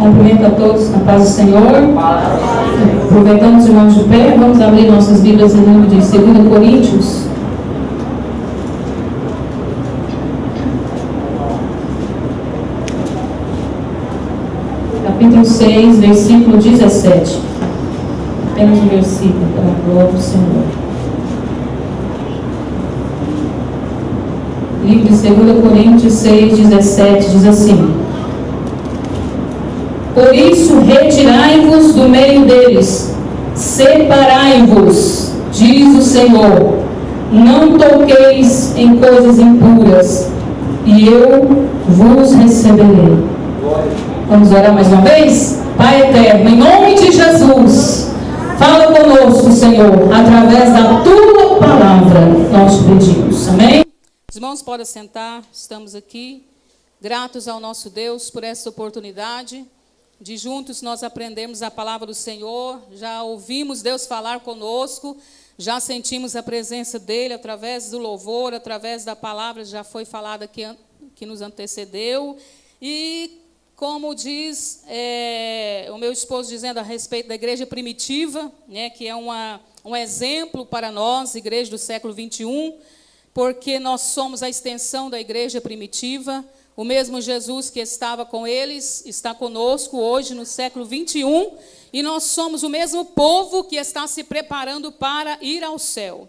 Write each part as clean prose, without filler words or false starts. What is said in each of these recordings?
Cumprimento a todos na paz do Senhor. Aproveitando os irmãos de pé, vamos abrir nossas Bíblias em livro de 2 Coríntios. Capítulo 6, versículo 17. Apenas um versículo, para a glória do Senhor. Livro de 2 Coríntios 6, 17, diz assim: Por isso, retirai-vos do meio deles, separai-vos, diz o Senhor, não toqueis em coisas impuras, e eu vos receberei. Vamos orar mais uma vez? Pai eterno, em nome de Jesus, fala conosco, Senhor, através da Tua palavra, nós te pedimos. Amém? Os irmãos podem sentar, estamos aqui, gratos ao nosso Deus por essa oportunidade de juntos nós aprendemos a palavra do Senhor, já ouvimos Deus falar conosco, já sentimos a presença dEle através do louvor, através da palavra, já foi falada que nos antecedeu. E como diz o meu esposo dizendo a respeito da igreja primitiva, né, que é um exemplo para nós, igreja do século 21, porque nós somos a extensão da igreja primitiva. O mesmo Jesus que estava com eles está conosco hoje no século 21, e nós somos o mesmo povo que está se preparando para ir ao céu.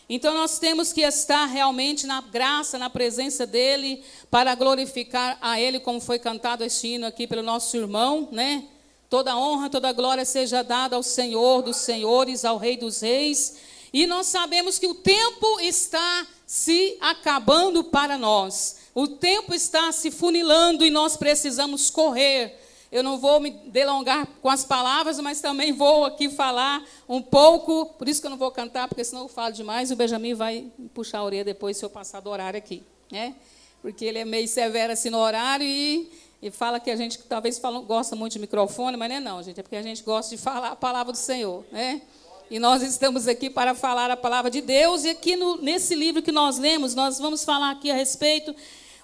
Então nós temos que estar realmente na graça, na presença dEle, para glorificar a Ele, como foi cantado este hino aqui pelo nosso irmão, né? Toda honra, toda glória seja dada ao Senhor dos senhores, ao Rei dos reis. E nós sabemos que o tempo está se acabando para nós. O tempo está se funilando e nós precisamos correr. Eu não vou me delongar com as palavras, mas também vou aqui falar um pouco. Por isso que eu não vou cantar, porque senão eu falo demais e o Benjamin vai puxar a orelha depois se eu passar do horário aqui, né? Porque ele é meio severo assim no horário e fala que a gente talvez gosta muito de microfone, mas não, gente. É porque a gente gosta de falar a palavra do Senhor, né? E nós estamos aqui para falar a palavra de Deus. E aqui nesse livro que nós lemos, nós vamos falar aqui a respeito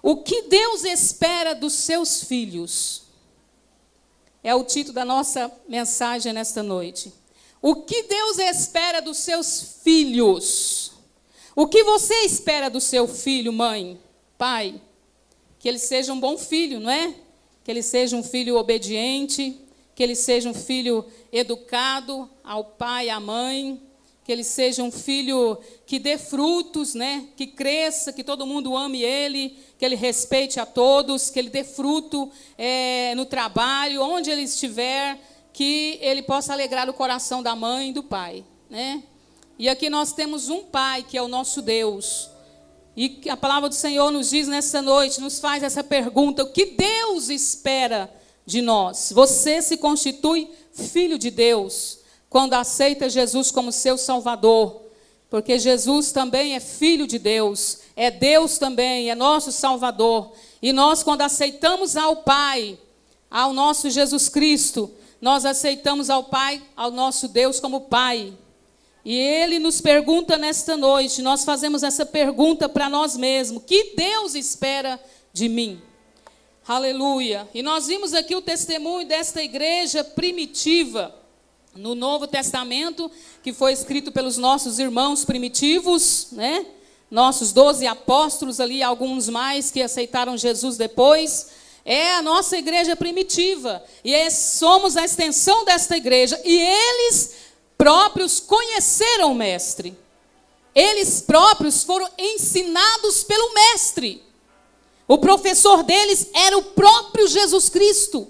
o que Deus espera dos seus filhos. É o título da nossa mensagem nesta noite. O que Deus espera dos seus filhos? O que você espera do seu filho, mãe, pai? Que ele seja um bom filho, não é? Que ele seja um filho obediente, que ele seja um filho educado ao pai e à mãe, que ele seja um filho que dê frutos, né? Que cresça, que todo mundo ame ele, que ele respeite a todos, que ele dê fruto no trabalho, onde ele estiver, que ele possa alegrar o coração da mãe e do pai, né? E aqui nós temos um pai, que é o nosso Deus. E a palavra do Senhor nos diz nessa noite, nos faz essa pergunta: o que Deus espera de nós? Você se constitui filho de Deus quando aceita Jesus como seu Salvador, porque Jesus também é filho de Deus, é Deus também, é nosso Salvador. E nós, quando aceitamos ao Pai, ao nosso Jesus Cristo, nós aceitamos ao Pai, ao nosso Deus como Pai. E Ele nos pergunta nesta noite, nós fazemos essa pergunta para nós mesmos: que Deus espera de mim? Aleluia! E nós vimos aqui o testemunho desta igreja primitiva, no Novo Testamento, que foi escrito pelos nossos irmãos primitivos, né? Nossos 12 apóstolos ali, alguns mais que aceitaram Jesus depois. É a nossa igreja primitiva. E somos a extensão desta igreja. E eles próprios conheceram o Mestre. Eles próprios foram ensinados pelo Mestre. O professor deles era o próprio Jesus Cristo.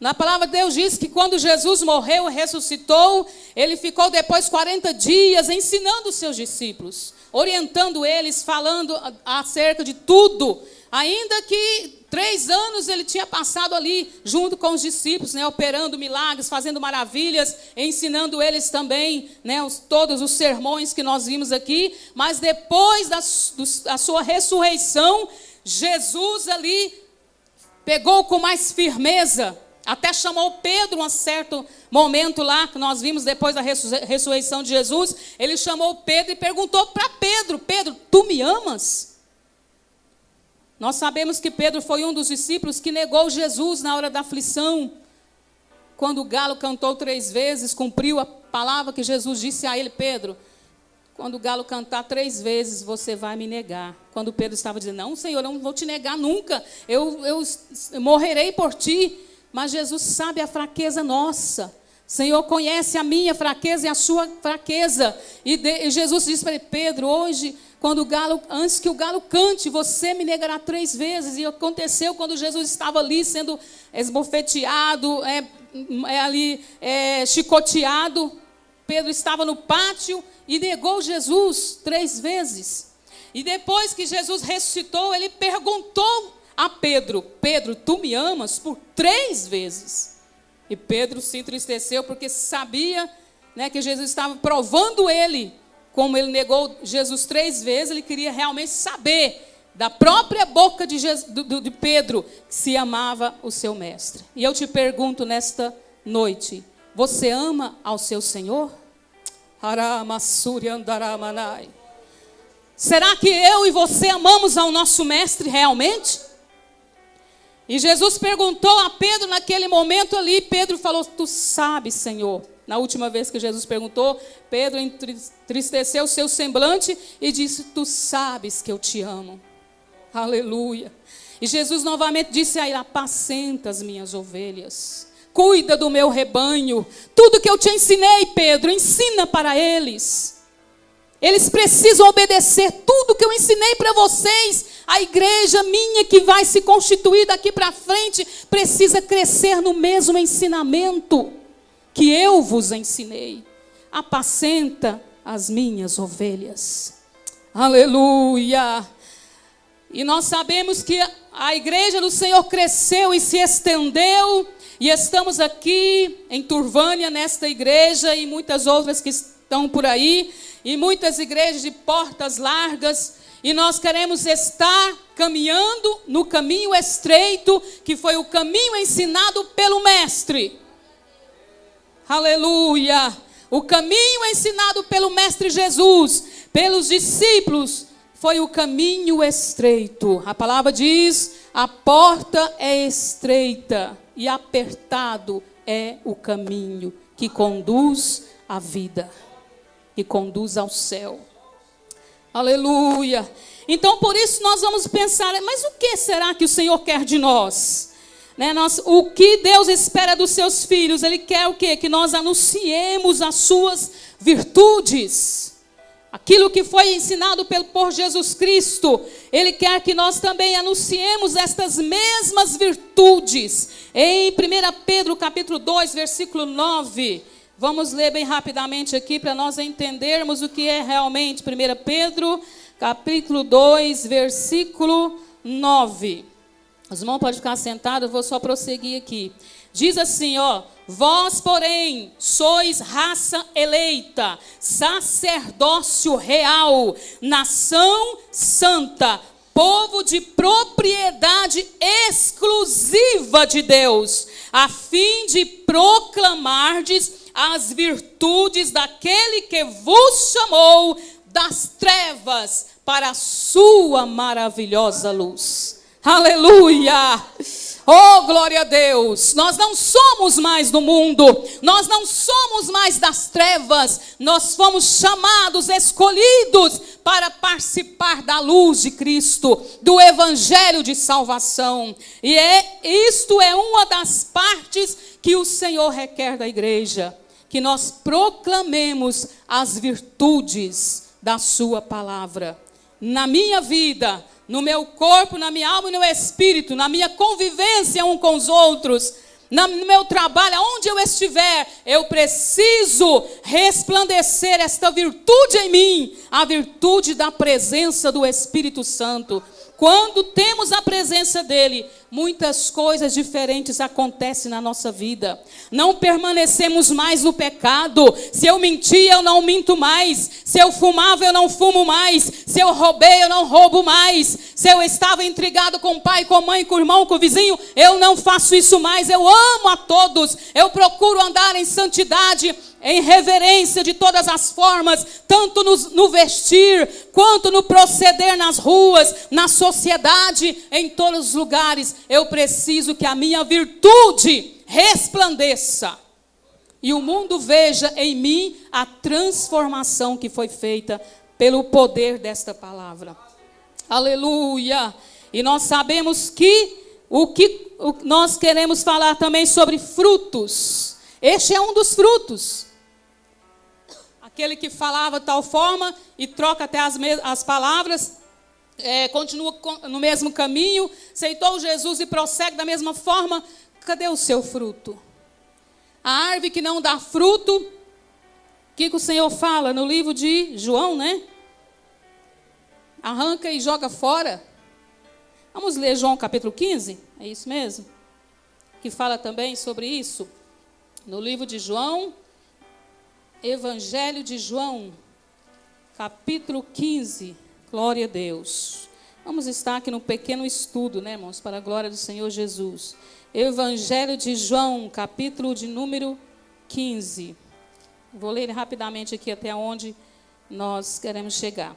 Na palavra de Deus diz que quando Jesus morreu e ressuscitou, ele ficou depois 40 dias ensinando os seus discípulos, orientando eles, falando acerca de tudo. Ainda que 3 anos ele tinha passado ali junto com os discípulos, né, operando milagres, fazendo maravilhas, ensinando eles também, né, todos os sermões que nós vimos aqui. Mas depois da sua ressurreição, Jesus ali pegou com mais firmeza. Até chamou Pedro um certo momento lá, que nós vimos depois da ressurreição de Jesus. Ele chamou Pedro e perguntou para Pedro: Pedro, tu me amas? Nós sabemos que Pedro foi um dos discípulos que negou Jesus na hora da aflição. Quando o galo cantou 3 vezes, cumpriu a palavra que Jesus disse a ele: Pedro, quando o galo cantar 3 vezes, você vai me negar. Quando Pedro estava dizendo: não, Senhor, eu não vou te negar nunca, eu morrerei por ti. Mas Jesus sabe a fraqueza nossa. Senhor conhece a minha fraqueza e a sua fraqueza. E Jesus disse para ele: Pedro, hoje, antes que o galo cante, você me negará 3 vezes. E aconteceu quando Jesus estava ali sendo esbofeteado, chicoteado. Pedro estava no pátio e negou Jesus 3 vezes. E depois que Jesus ressuscitou, ele perguntou a Pedro: Pedro, tu me amas? Por 3 vezes. E Pedro se entristeceu porque sabia, né, que Jesus estava provando ele. Como ele negou Jesus 3 vezes, ele queria realmente saber da própria boca de Pedro se amava o seu mestre. E eu te pergunto nesta noite: você ama ao seu Senhor? Será que eu e você amamos ao nosso mestre realmente? E Jesus perguntou a Pedro naquele momento ali. Pedro falou: tu sabes, Senhor. Na última vez que Jesus perguntou, Pedro entristeceu o seu semblante e disse: tu sabes que eu te amo. Aleluia. E Jesus novamente disse a ele: apacenta as minhas ovelhas, cuida do meu rebanho. Tudo que eu te ensinei, Pedro, ensina para eles. Eles precisam obedecer tudo que eu ensinei para vocês. A igreja minha que vai se constituir daqui para frente precisa crescer no mesmo ensinamento que eu vos ensinei. Apacenta as minhas ovelhas. Aleluia. E nós sabemos que a igreja do Senhor cresceu e se estendeu. E estamos aqui em Turvânia, nesta igreja, e muitas outras que estão por aí. E muitas igrejas de portas largas. E nós queremos estar caminhando no caminho estreito, que foi o caminho ensinado pelo Mestre. Aleluia! O caminho ensinado pelo Mestre Jesus, pelos discípulos, foi o caminho estreito. A palavra diz: a porta é estreita e apertado é o caminho que conduz à vida, que conduz ao céu. Aleluia. Então por isso nós vamos pensar: mas o que será que o Senhor quer de nós? O que Deus espera dos seus filhos? Ele quer o quê? Que nós anunciemos as suas virtudes. Aquilo que foi ensinado por Jesus Cristo. Ele quer que nós também anunciemos estas mesmas virtudes. Em 1 Pedro capítulo 2, versículo 9. Vamos ler bem rapidamente aqui para nós entendermos o que é realmente 1 Pedro, capítulo 2, versículo 9. Os irmãos podem ficar sentados, eu vou só prosseguir aqui. Diz assim, vós, porém, sois raça eleita, sacerdócio real, nação santa, povo de propriedade exclusiva de Deus, a fim de proclamardes as virtudes daquele que vos chamou das trevas para a sua maravilhosa luz. Aleluia! Oh, glória a Deus! Nós não somos mais do mundo, nós não somos mais das trevas, nós fomos chamados, escolhidos para participar da luz de Cristo, do evangelho de salvação. E isto é uma das partes que o Senhor requer da igreja, que nós proclamemos as virtudes da sua palavra. Na minha vida, no meu corpo, na minha alma e no meu espírito, na minha convivência um com os outros, no meu trabalho, aonde eu estiver, eu preciso resplandecer esta virtude em mim, a virtude da presença do Espírito Santo. Quando temos a presença dele, muitas coisas diferentes acontecem na nossa vida. Não permanecemos mais no pecado. Se eu mentia, eu não minto mais. Se eu fumava, eu não fumo mais. Se eu roubei, eu não roubo mais. Se eu estava intrigado com o pai, com a mãe, com o irmão, com o vizinho, eu não faço isso mais. Eu amo a todos. Eu procuro andar em santidade, em reverência de todas as formas, tanto no vestir, quanto no proceder nas ruas, na sociedade, em todos os lugares. Eu preciso que a minha virtude resplandeça. E o mundo veja em mim a transformação que foi feita pelo poder desta palavra. Aleluia! E nós sabemos que nós queremos falar também sobre frutos. Este é um dos frutos. Aquele que falava de tal forma e troca até as palavras, continua no mesmo caminho, aceitou Jesus e prossegue da mesma forma. Cadê o seu fruto? A árvore que não dá fruto, o que o Senhor fala no livro de João, né? Arranca e joga fora. Vamos ler João capítulo 15, é isso mesmo? Que fala também sobre isso. No livro de João, Evangelho de João, capítulo 15, glória a Deus. Vamos estar aqui num pequeno estudo, né, irmãos, para a glória do Senhor Jesus. Evangelho de João, capítulo de número 15. Vou ler rapidamente aqui até onde nós queremos chegar.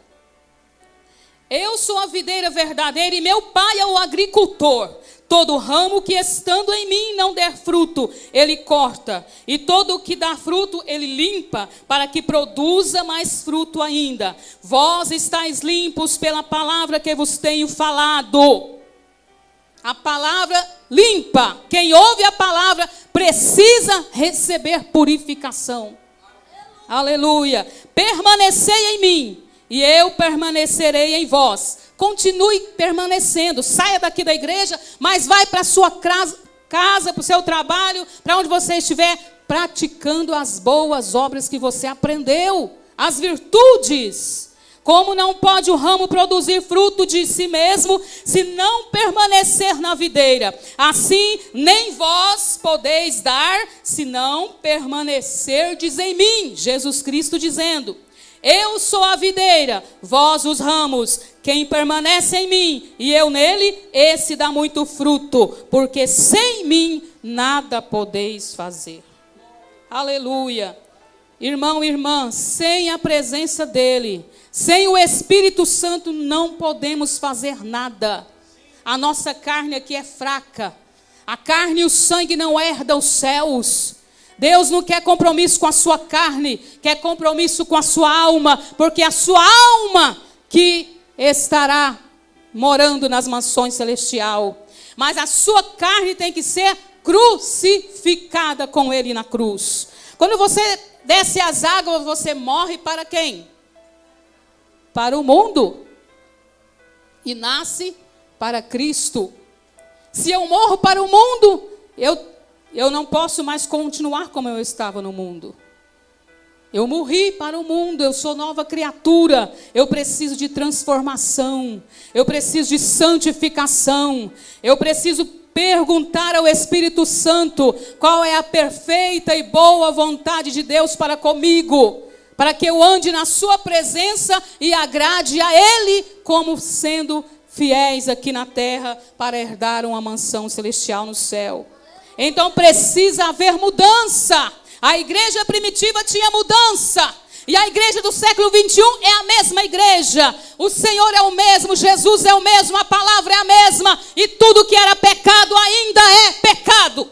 Eu sou a videira verdadeira e meu pai é o agricultor. Todo ramo que estando em mim não der fruto, ele corta. E todo o que dá fruto, ele limpa, para que produza mais fruto ainda. Vós estáis limpos pela palavra que vos tenho falado. A palavra limpa. Quem ouve a palavra precisa receber purificação. Aleluia. Permanecei em mim e eu permanecerei em vós. Continue permanecendo. Saia daqui da igreja, mas vai para a sua casa, para o seu trabalho, para onde você estiver, praticando as boas obras que você aprendeu, as virtudes. Como não pode o ramo produzir fruto de si mesmo, se não permanecer na videira? Assim, nem vós podeis dar, se não permanecerdes em mim. Jesus Cristo dizendo: eu sou a videira, vós os ramos. Quem permanece em mim e eu nele, esse dá muito fruto, porque sem mim nada podeis fazer. Aleluia. Irmão e irmã, sem a presença dele, sem o Espírito Santo, não podemos fazer nada. A nossa carne aqui é fraca. A carne e o sangue não herdam os céus. Deus não quer compromisso com a sua carne, quer compromisso com a sua alma, porque a sua alma que estará morando nas mansões celestiais. Mas a sua carne tem que ser crucificada com ele na cruz. Quando você desce as águas, você morre para quem? Para o mundo. E nasce para Cristo. Se eu morro para o mundo, eu não posso mais continuar como eu estava no mundo. Eu morri para o mundo, eu sou nova criatura. Eu preciso de transformação. Eu preciso de santificação. Eu preciso perguntar ao Espírito Santo qual é a perfeita e boa vontade de Deus para comigo, para que eu ande na sua presença e agrade a Ele, como sendo fiéis aqui na terra, para herdar uma mansão celestial no céu. Então precisa haver mudança. A igreja primitiva tinha mudança. E a igreja do século 21 é a mesma igreja. O Senhor é o mesmo, Jesus é o mesmo, a palavra é a mesma. E tudo que era pecado ainda é pecado.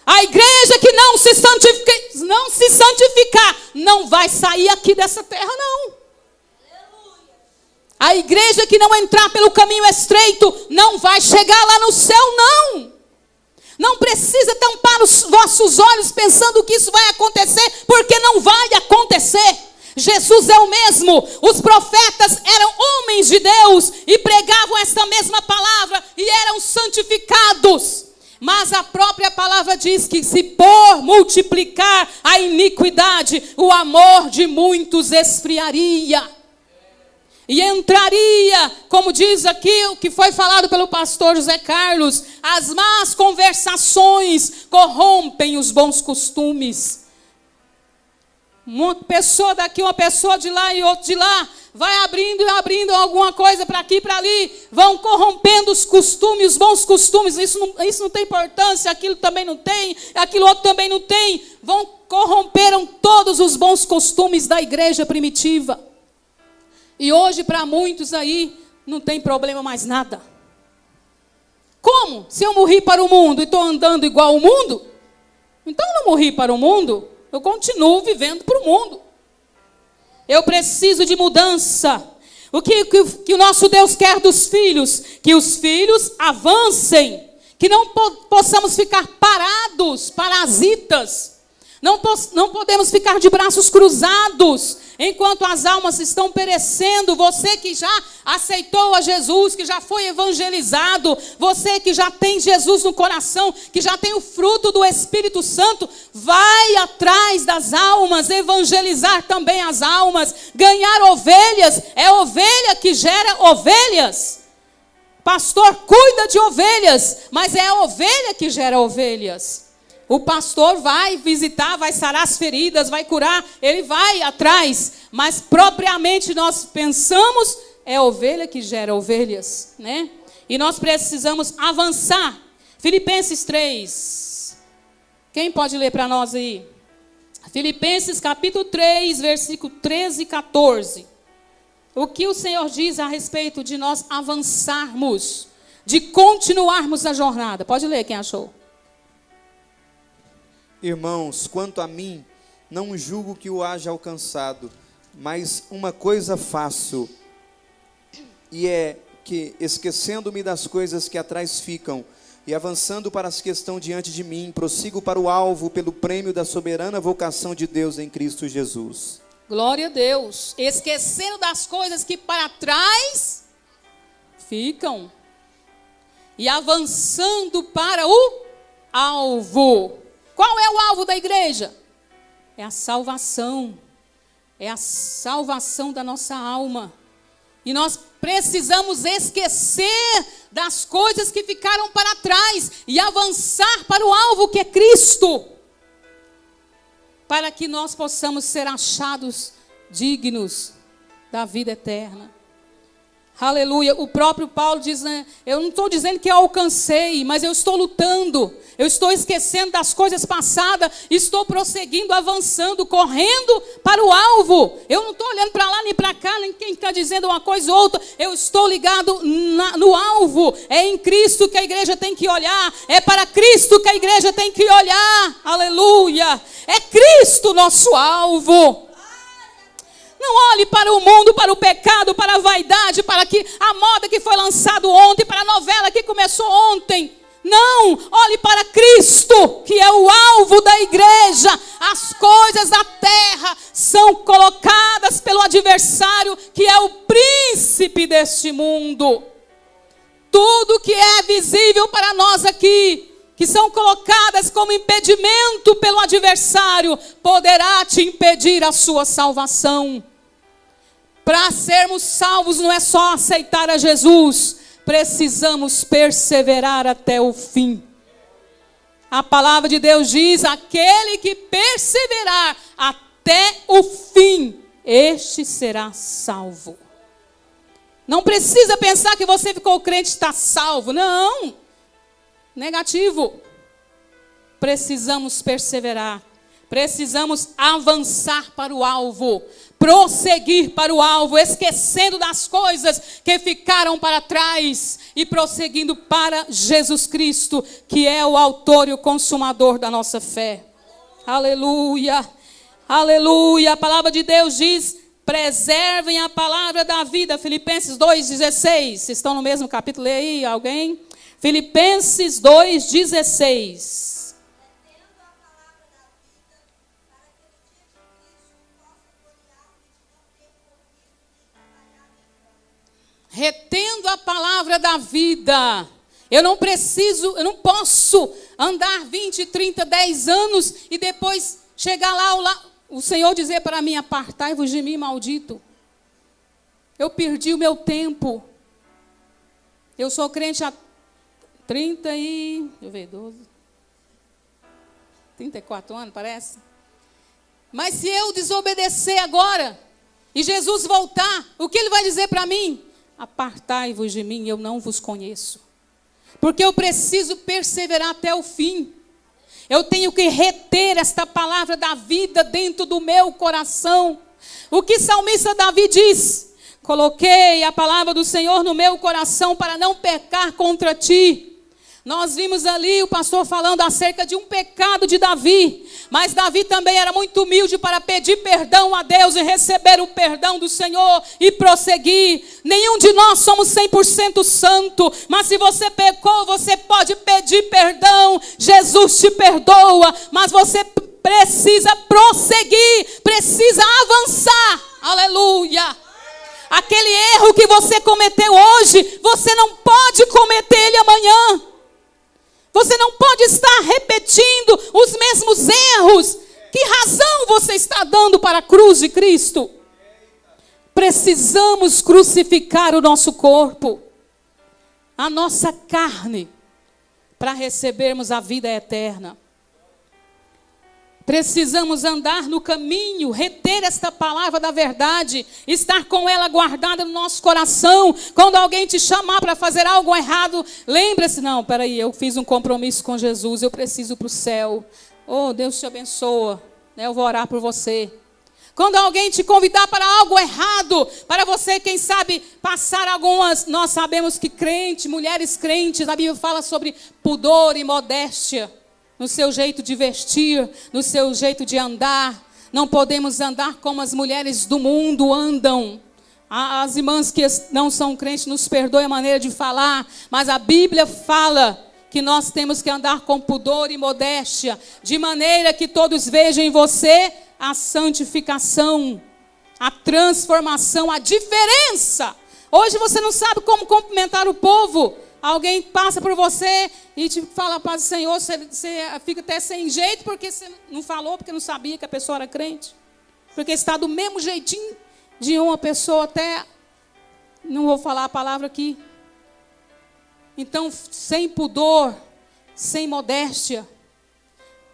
A igreja que não se santificar, não vai sair aqui dessa terra, não. A igreja que não entrar pelo caminho estreito, não vai chegar lá no céu, não. Não precisa tampar os vossos olhos pensando que isso vai acontecer, porque não vai acontecer. Jesus é o mesmo. Os profetas eram homens de Deus e pregavam esta mesma palavra e eram santificados. Mas a própria palavra diz que se por multiplicar a iniquidade, o amor de muitos esfriaria. E entraria, como diz aqui o que foi falado pelo pastor José Carlos, as más conversações corrompem os bons costumes. Uma pessoa daqui, uma pessoa de lá e outra de lá, vai abrindo e abrindo alguma coisa para aqui e para ali, vão corrompendo os costumes, os bons costumes. Isso não tem importância, aquilo também não tem, aquilo outro também não tem. Corromperam todos os bons costumes da igreja primitiva. E hoje, para muitos aí, não tem problema mais nada. Como? Se eu morri para o mundo e estou andando igual ao mundo, então eu não morri para o mundo, eu continuo vivendo para o mundo. Eu preciso de mudança. O que o nosso Deus quer dos filhos? Que os filhos avancem, que não possamos ficar parados, parasitas. Não podemos ficar de braços cruzados, enquanto as almas estão perecendo. Você que já aceitou a Jesus, que já foi evangelizado, você que já tem Jesus no coração, que já tem o fruto do Espírito Santo, vai atrás das almas, evangelizar também as almas, ganhar ovelhas. É ovelha que gera ovelhas. Pastor cuida de ovelhas, mas é a ovelha que gera ovelhas. O pastor vai visitar, vai sarar as feridas, vai curar, ele vai atrás. Mas propriamente nós pensamos, é a ovelha que gera ovelhas, né? E nós precisamos avançar. Filipenses 3. Quem pode ler para nós aí? Filipenses capítulo 3, versículo 13 e 14. O que o Senhor diz a respeito de nós avançarmos, de continuarmos a jornada? Pode ler, quem achou? Irmãos, quanto a mim, não julgo que o haja alcançado, mas uma coisa faço, e é que, esquecendo-me das coisas que atrás ficam, e avançando para as que estão diante de mim, prossigo para o alvo, pelo prêmio da soberana vocação de Deus em Cristo Jesus. Glória a Deus. Esquecendo das coisas que para trás ficam, e avançando para o alvo. Qual é o alvo da igreja? É a salvação. É a salvação da nossa alma. E nós precisamos esquecer das coisas que ficaram para trás e avançar para o alvo que é Cristo. Para que nós possamos ser achados dignos da vida eterna. Aleluia. O próprio Paulo diz, né? Eu não estou dizendo que eu alcancei, mas eu estou lutando. Eu estou esquecendo das coisas passadas. Estou prosseguindo, avançando, correndo para o alvo. Eu não estou olhando para lá nem para cá, nem quem está dizendo uma coisa ou outra. Eu estou ligado no alvo. É em Cristo que a igreja tem que olhar. É para Cristo que a igreja tem que olhar. Aleluia. É Cristo nosso alvo. Não olhe para o mundo, para o pecado, para a vaidade, para a moda que foi lançada ontem, para a novela que começou ontem. Não, olhe para Cristo, que é o alvo da igreja. As coisas da terra são colocadas pelo adversário, que é o príncipe deste mundo. Tudo que é visível para nós aqui, que são colocadas como impedimento pelo adversário, poderá te impedir a sua salvação. Para sermos salvos não é só aceitar a Jesus, precisamos perseverar até o fim. A palavra de Deus diz, aquele que perseverar até o fim, este será salvo. Não precisa pensar que você ficou crente e está salvo, não. Negativo. Precisamos perseverar. Precisamos avançar para o alvo, prosseguir para o alvo, esquecendo das coisas que ficaram para trás e prosseguindo para Jesus Cristo, que é o autor e o consumador da nossa fé. Aleluia, aleluia. A palavra de Deus diz, preservem a palavra da vida. Filipenses 2,16. Vocês estão no mesmo capítulo aí, alguém? Filipenses 2,16. Retendo a palavra da vida. Eu não posso andar 20, 30, 10 anos e depois chegar lá, o Senhor dizer para mim, apartai-vos de mim, maldito. Eu perdi o meu tempo. Eu sou crente há 34 anos, parece. Mas se eu desobedecer agora, e Jesus voltar, o que ele vai dizer para mim? Apartai-vos de mim, eu não vos conheço. Porque eu preciso perseverar até o fim. Eu tenho que reter esta palavra da vida dentro do meu coração. O que salmista Davi diz? Coloquei a palavra do Senhor no meu coração para não pecar contra ti. Nós vimos ali o pastor falando acerca de um pecado de Davi. Mas Davi também era muito humilde para pedir perdão a Deus e receber o perdão do Senhor e prosseguir. Nenhum de nós somos 100% santo. Mas se você pecou, você pode pedir perdão. Jesus te perdoa. Mas você precisa prosseguir, precisa avançar. Aleluia. Aquele erro que você cometeu hoje, você não pode cometer ele amanhã. Você não pode estar repetindo os mesmos erros. Que razão você está dando para a cruz de Cristo? Precisamos crucificar o nosso corpo, a nossa carne, para recebermos a vida eterna. Precisamos andar no caminho, reter esta palavra da verdade, estar com ela guardada no nosso coração. Quando alguém te chamar para fazer algo errado, lembre-se, não, peraí, eu fiz um compromisso com Jesus, eu preciso ir para o céu. Oh, Deus te abençoa, eu vou orar por você. Quando alguém te convidar para algo errado, para você, quem sabe, passar algumas, nós sabemos que crente, mulheres crentes, a Bíblia fala sobre pudor e modéstia. No seu jeito de vestir, no seu jeito de andar. Não podemos andar como as mulheres do mundo andam. As irmãs que não são crentes nos perdoem a maneira de falar, mas a Bíblia fala que nós temos que andar com pudor e modéstia, de maneira que todos vejam em você a santificação, a transformação, a diferença. Hoje você não sabe como cumprimentar o povo. Alguém passa por você e te fala a paz do Senhor, você fica até sem jeito porque você não falou, porque não sabia que a pessoa era crente. Porque está do mesmo jeitinho de uma pessoa até, não vou falar a palavra aqui. Então, sem pudor, sem modéstia.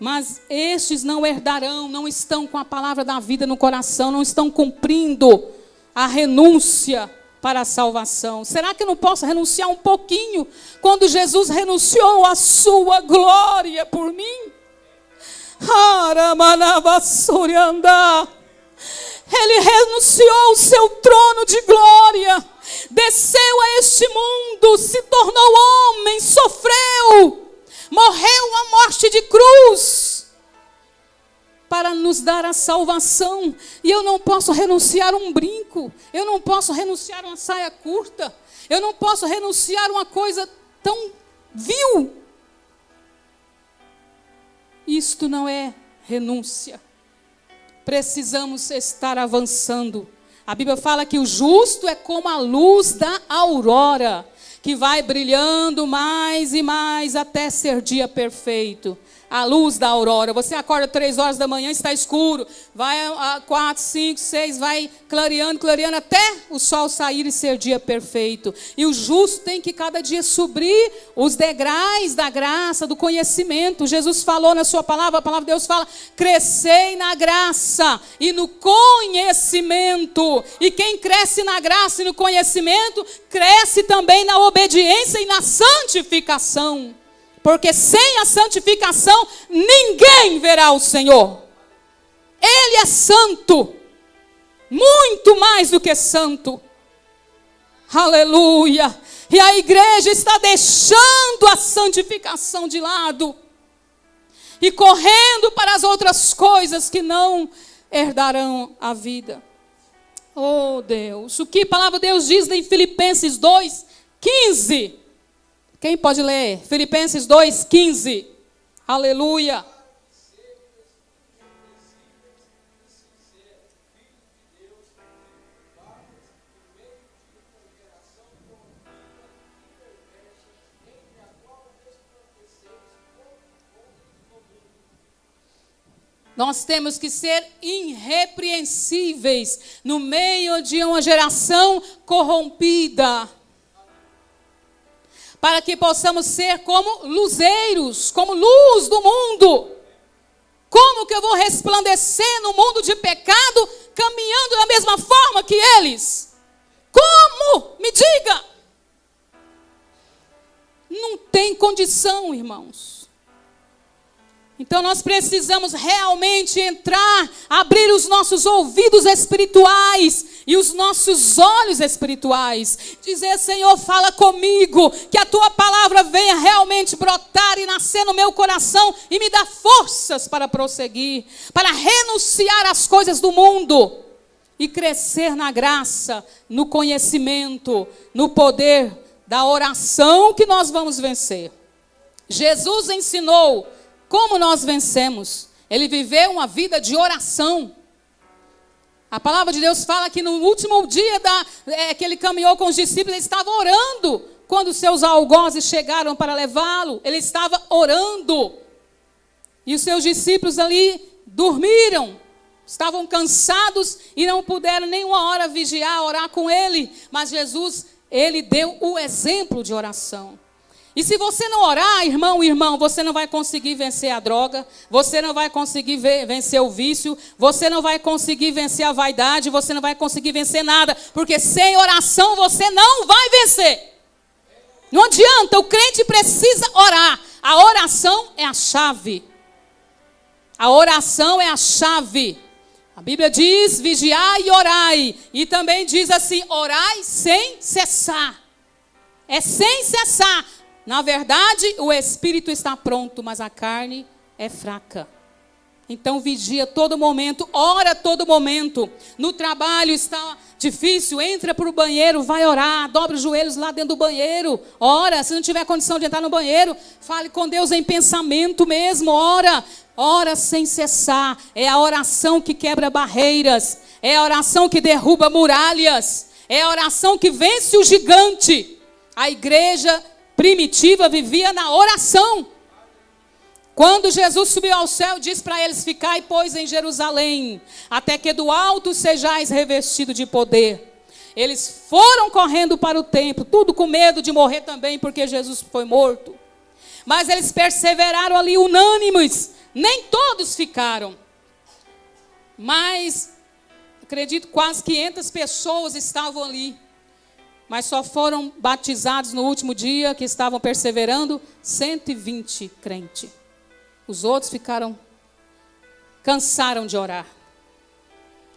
Mas estes não herdarão, não estão com a palavra da vida no coração, não estão cumprindo a renúncia para a salvação. Será que eu não posso renunciar um pouquinho quando Jesus renunciou à sua glória por mim? Ele renunciou ao seu trono de glória, desceu a este mundo, se tornou homem, sofreu, morreu a morte de cruz para nos dar a salvação. E eu não posso renunciar a um brinco, eu não posso renunciar a uma saia curta, eu não posso renunciar a uma coisa tão vil. Isto não é renúncia. Precisamos estar avançando. A Bíblia fala que o justo é como a luz da aurora, que vai brilhando mais e mais até ser dia perfeito. A luz da aurora. Você acorda 3 horas da manhã, está escuro. Vai a 4, 5, 6, vai clareando, clareando, até o sol sair e ser dia perfeito. E o justo tem que cada dia subir os degraus da graça, do conhecimento. Jesus falou na sua palavra, a palavra de Deus fala, crescei na graça e no conhecimento. E quem cresce na graça e no conhecimento, cresce também na obediência e na santificação. Porque sem a santificação, ninguém verá o Senhor. Ele é santo, muito mais do que santo. Aleluia. E a igreja está deixando a santificação de lado e correndo para as outras coisas que não herdarão a vida. Oh Deus, o que a palavra de Deus diz em Filipenses 2:15? Quem pode ler? Filipenses 2:15. Aleluia. Nós temos que ser irrepreensíveis no meio de uma geração corrompida, para que possamos ser como luzeiros, como luz do mundo. Como que eu vou resplandecer no mundo de pecado, caminhando da mesma forma que eles? Como? Me diga. Não tem condição, irmãos. Então nós precisamos realmente entrar, abrir os nossos ouvidos espirituais e os nossos olhos espirituais. Dizer: Senhor, fala comigo, que a tua palavra venha realmente brotar e nascer no meu coração e me dá forças para prosseguir, para renunciar às coisas do mundo e crescer na graça, no conhecimento, no poder da oração que nós vamos vencer. Jesus ensinou como nós vencemos. Ele viveu uma vida de oração. A palavra de Deus fala que no último dia que ele caminhou com os discípulos, ele estava orando. Quando os seus algozes chegaram para levá-lo, ele estava orando. E os seus discípulos ali dormiram. Estavam cansados e não puderam nem uma hora vigiar, orar com ele. Mas Jesus, ele deu o exemplo de oração. E se você não orar, irmão, você não vai conseguir vencer a droga, você não vai conseguir vencer o vício, você não vai conseguir vencer a vaidade, você não vai conseguir vencer nada, porque sem oração você não vai vencer. Não adianta, o crente precisa orar. A oração é a chave. A oração é a chave. A Bíblia diz: vigiai e orai. E também diz assim: orai sem cessar. É sem cessar. Na verdade, o espírito está pronto, mas a carne é fraca. Então vigia todo momento, ora todo momento. No trabalho está difícil, entra para o banheiro, vai orar, dobra os joelhos lá dentro do banheiro, ora. Se não tiver condição de entrar no banheiro, fale com Deus em pensamento mesmo, ora. Ora sem cessar. É a oração que quebra barreiras, é a oração que derruba muralhas, é a oração que vence o gigante. A igreja primitiva vivia na oração. Quando Jesus subiu ao céu, diz para eles: ficai, pois, em Jerusalém, até que do alto sejais revestidos de poder. Eles foram correndo para o templo, tudo com medo de morrer também, porque Jesus foi morto. Mas eles perseveraram ali unânimes. Nem todos ficaram. Mas, acredito, quase 500 pessoas estavam ali. Mas só foram batizados no último dia, que estavam perseverando, 120 crentes. Os outros cansaram de orar.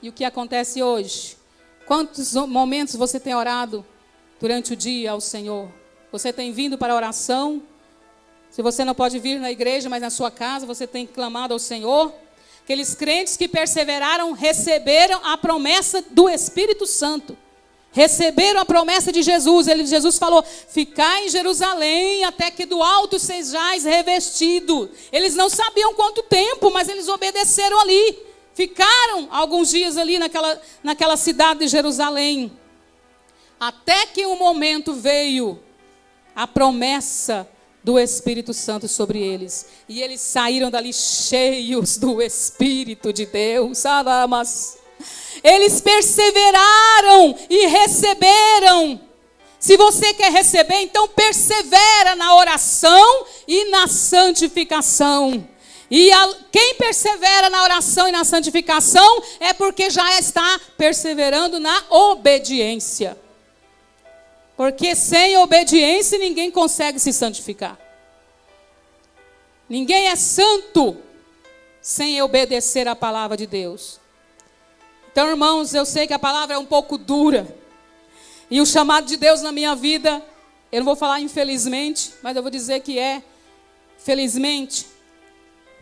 E o que acontece hoje? Quantos momentos você tem orado durante o dia ao Senhor? Você tem vindo para a oração? Se você não pode vir na igreja, mas na sua casa, você tem clamado ao Senhor? Aqueles crentes que perseveraram, receberam a promessa do Espírito Santo. Receberam a promessa de Jesus. Jesus falou: ficai em Jerusalém até que do alto sejais revestidos. Eles não sabiam quanto tempo, mas eles obedeceram ali. Ficaram alguns dias ali naquela cidade de Jerusalém. Até que um momento veio a promessa do Espírito Santo sobre eles. E eles saíram dali cheios do Espírito de Deus. Eles perseveraram e receberam. Se você quer receber, então persevera na oração e na santificação. E quem persevera na oração e na santificação é porque já está perseverando na obediência. Porque sem obediência ninguém consegue se santificar. Ninguém é santo sem obedecer a palavra de Deus. Então, irmãos, eu sei que a palavra é um pouco dura. E o chamado de Deus na minha vida, eu não vou falar infelizmente, mas eu vou dizer que é felizmente.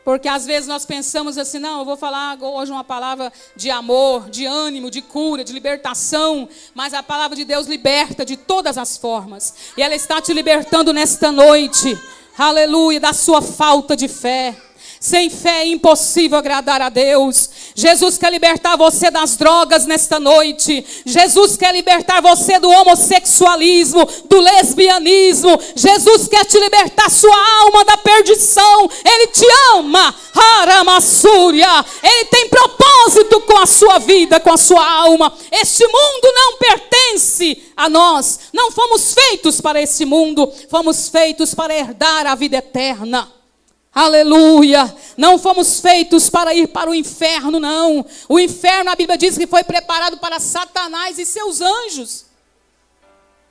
Porque às vezes nós pensamos assim: não, eu vou falar hoje uma palavra de amor, de ânimo, de cura, de libertação. Mas a palavra de Deus liberta de todas as formas. E ela está te libertando nesta noite. Aleluia, da sua falta de fé. Sem fé é impossível agradar a Deus. Jesus quer libertar você das drogas nesta noite. Jesus quer libertar você do homossexualismo, do lesbianismo. Jesus quer te libertar sua alma da perdição. Ele te ama. Haramassúria. Ele tem propósito com a sua vida, com a sua alma. Este mundo não pertence a nós. Não fomos feitos para esse mundo. Fomos feitos para herdar a vida eterna. Aleluia, não fomos feitos para ir para o inferno, não. O inferno, a Bíblia diz que foi preparado para Satanás e seus anjos.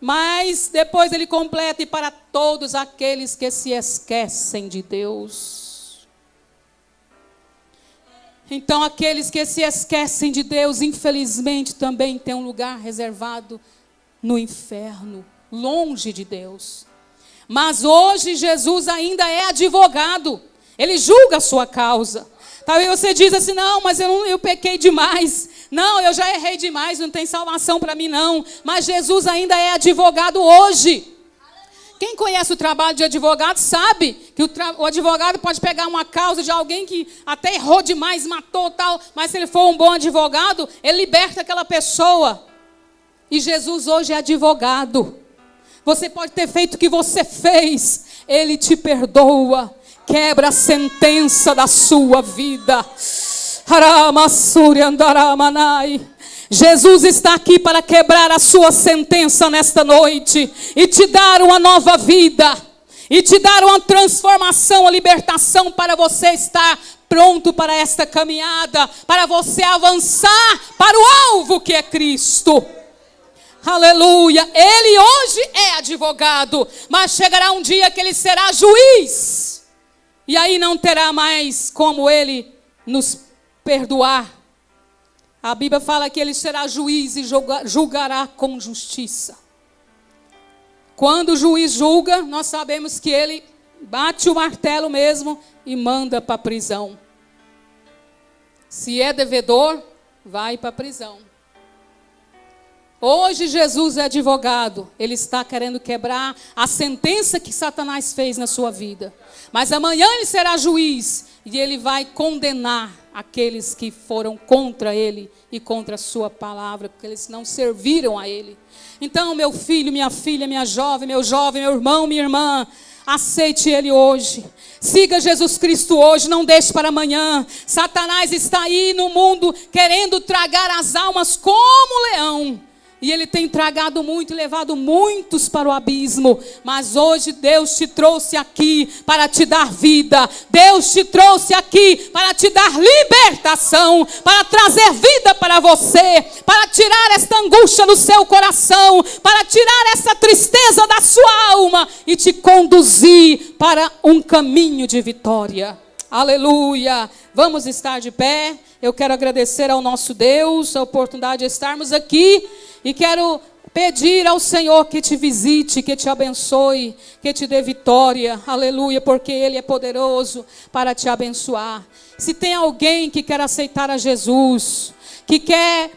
Mas depois ele completa: e para todos aqueles que se esquecem de Deus. Então aqueles que se esquecem de Deus, infelizmente, também têm um lugar reservado no inferno, longe de Deus. Mas hoje Jesus ainda é advogado. Ele julga a sua causa. Talvez você diz assim: não, mas eu pequei demais. Não, eu já errei demais, não tem salvação para mim não. Mas Jesus ainda é advogado hoje. Quem conhece o trabalho de advogado sabe que o advogado pode pegar uma causa de alguém que até errou demais, matou tal. Mas se ele for um bom advogado, ele liberta aquela pessoa. E Jesus hoje é advogado. Você pode ter feito o que você fez, Ele te perdoa, quebra a sentença da sua vida. Jesus está aqui para quebrar a sua sentença nesta noite e te dar uma nova vida, e te dar uma transformação, uma libertação para você estar pronto para esta caminhada, para você avançar para o alvo que é Cristo. Aleluia, ele hoje é advogado, mas chegará um dia que ele será juiz, e aí não terá mais como ele nos perdoar. A Bíblia fala que ele será juiz e julgará com justiça. Quando o juiz julga, nós sabemos que ele bate o martelo mesmo e manda para a prisão. Se é devedor, vai para a prisão. Hoje Jesus é advogado, ele está querendo quebrar a sentença que Satanás fez na sua vida. Mas amanhã ele será juiz e ele vai condenar aqueles que foram contra ele e contra a sua palavra, porque eles não serviram a ele. Então, meu filho, minha filha, minha jovem, meu irmão, minha irmã, aceite ele hoje. Siga Jesus Cristo hoje, não deixe para amanhã. Satanás está aí no mundo querendo tragar as almas como leão. E ele tem tragado muito e levado muitos para o abismo. Mas hoje Deus te trouxe aqui para te dar vida. Deus te trouxe aqui para te dar libertação. Para trazer vida para você. Para tirar esta angústia do seu coração. Para tirar essa tristeza da sua alma. E te conduzir para um caminho de vitória. Aleluia. Vamos estar de pé. Eu quero agradecer ao nosso Deus a oportunidade de estarmos aqui. E quero pedir ao Senhor que te visite, que te abençoe, que te dê vitória, aleluia, porque Ele é poderoso para te abençoar. Se tem alguém que quer aceitar a Jesus, que quer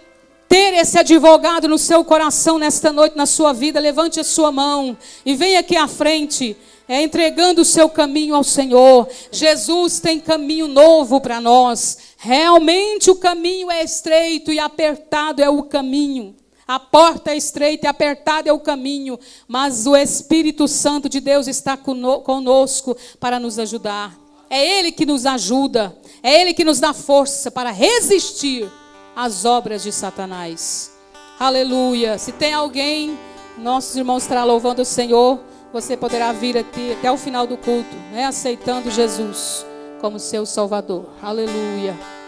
ter esse advogado no seu coração nesta noite, na sua vida, levante a sua mão e venha aqui à frente, entregando o seu caminho ao Senhor. Jesus tem caminho novo para nós. Realmente o caminho é estreito e apertado é o caminho. A porta é estreita e apertada é o caminho, mas o Espírito Santo de Deus está conosco para nos ajudar. É Ele que nos ajuda, é Ele que nos dá força para resistir às obras de Satanás. Aleluia. Se tem alguém, nossos irmãos estarão louvando o Senhor, você poderá vir aqui até o final do culto, aceitando Jesus como seu Salvador. Aleluia.